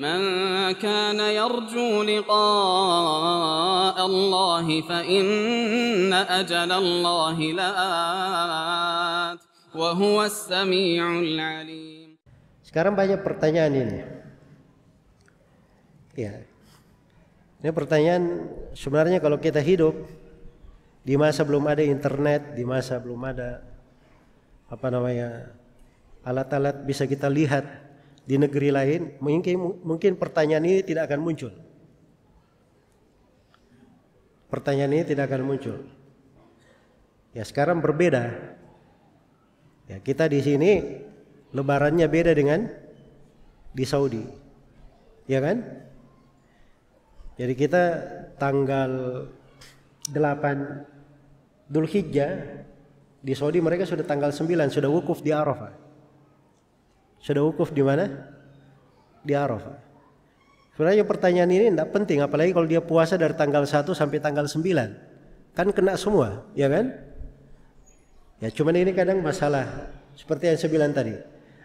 من كان يرجو لقاء الله فإن أجل الله لآت وهو السميع العليم. Sekarang banyak pertanyaan ini. Ya. Ini pertanyaan sebenarnya kalau kita hidup di masa belum ada internet, di masa belum ada alat-alat bisa kita lihat di negeri lain, mungkin pertanyaan ini tidak akan muncul. Pertanyaan ini tidak akan muncul. Ya, sekarang berbeda. Ya, kita di sini lebarannya beda dengan di Saudi. Ya kan? Jadi kita tanggal 8 Dzulhijjah, di Saudi mereka sudah tanggal 9 sudah wukuf di Arafah. Sudah wukuf di mana? Di Arafah. Sebenarnya pertanyaan ini tidak penting, apalagi kalau dia puasa dari tanggal 1 sampai tanggal 9. Kan kena semua, ya kan? Ya, cuman ini kadang masalah seperti yang saya bilang tadi.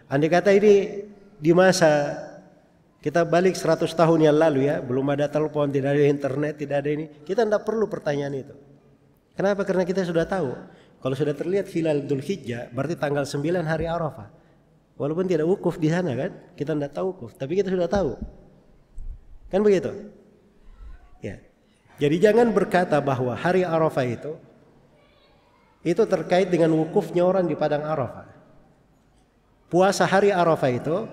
Andai kata ini di masa kita balik 100 tahun yang lalu ya, belum ada telepon, tidak ada internet, tidak ada ini, kita tidak perlu pertanyaan itu. Kenapa? Karena kita sudah tahu. Kalau sudah terlihat hilal Dzulhijjah, berarti tanggal 9 hari Arafah. Walaupun tidak wukuf di sana kan, kita tidak tahu wukuf, tapi kita sudah tahu. Kan begitu? Ya. Jadi jangan berkata bahwa hari Arafah itu terkait dengan wukufnya orang di padang Arafah. Puasa hari Arafah itu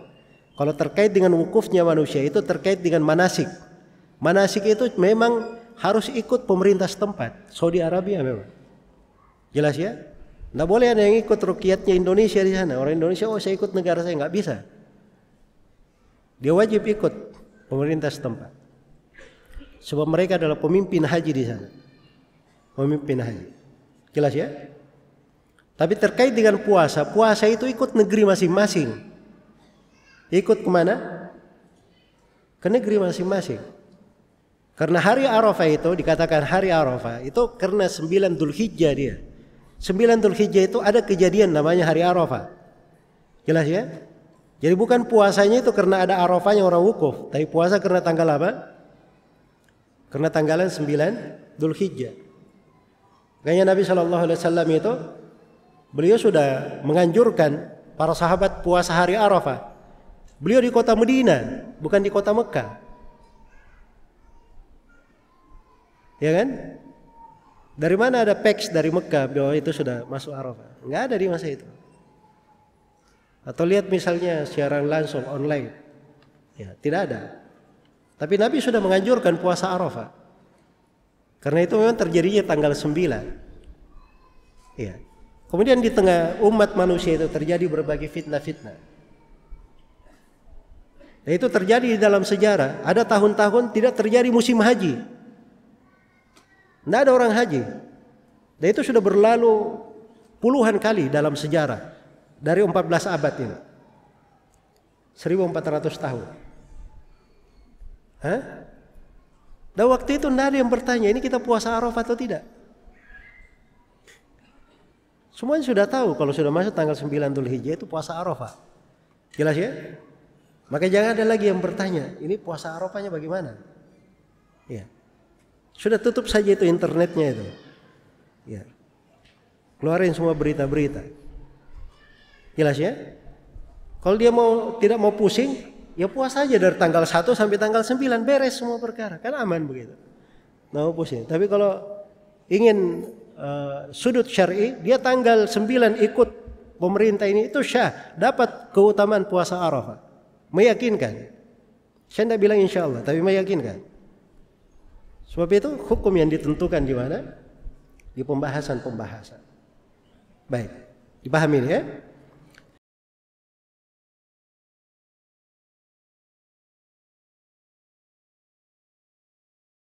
kalau terkait dengan wukufnya manusia itu terkait dengan manasik. Manasik itu memang harus ikut pemerintah setempat, Saudi Arabia memang. Jelas ya? Nggak boleh ada yang ikut ruqyatnya Indonesia di sana. Orang Indonesia, saya ikut negara saya, nggak bisa. Dia wajib ikut pemerintah setempat. Sebab mereka adalah pemimpin haji di sana. Pemimpin haji. Jelas ya? Tapi terkait dengan puasa, puasa itu ikut negeri masing-masing. Ikut kemana? Ke negeri masing-masing. Karena hari Arafah itu dikatakan hari Arafah itu karena 9 Dzulhijjah dia. 9 Dzulhijjah itu ada kejadian namanya hari Arafah. Jelas ya? Jadi bukan puasanya itu karena ada Arafahnya orang wukuf, tapi puasa karena tanggal apa? Karena tanggalan 9 Dzulhijjah. Makanya Nabi SAW itu beliau sudah menganjurkan para sahabat puasa hari Arafah. Beliau di kota Medina, bukan di kota Mekah. Ya kan? Dari mana ada peks dari Mekah bahwa itu sudah masuk Arafah? Enggak ada di masa itu. Atau lihat misalnya siaran langsung online. Ya, tidak ada. Tapi Nabi sudah menganjurkan puasa Arafah. Karena itu memang terjadinya tanggal 9. Ya. Kemudian di tengah umat manusia itu terjadi berbagai fitnah-fitnah. Dan itu terjadi di dalam sejarah. Ada tahun-tahun tidak terjadi musim haji. Tidak ada orang haji. Dan itu sudah berlalu puluhan kali dalam sejarah. Dari 14 abad ini. 1400 tahun. Hah? Dan waktu itu tidak ada yang bertanya, ini kita puasa Arafah atau tidak? Semuanya sudah tahu kalau sudah masuk tanggal 9 Dzulhijjah itu puasa Arafah. Jelas ya? Maka jangan ada lagi yang bertanya, ini puasa Arafahnya bagaimana? Ya. Sudah tutup saja itu internetnya itu. Ya. Keluarin semua berita-berita. Jelas ya? Kalau dia tidak mau pusing, ya puasa aja dari tanggal 1 sampai tanggal 9, beres semua perkara. Kan aman begitu. Nggak mau pusing. Tapi kalau ingin sudut syar'i, dia tanggal 9 ikut pemerintah ini, itu syah, dapat keutamaan puasa Arafah. Meyakinkan. Saya tidak bilang insya Allah, tapi meyakinkan. Sebab itu hukum yang ditentukan di mana? Di pembahasan-pembahasan. Baik, dipahami ya?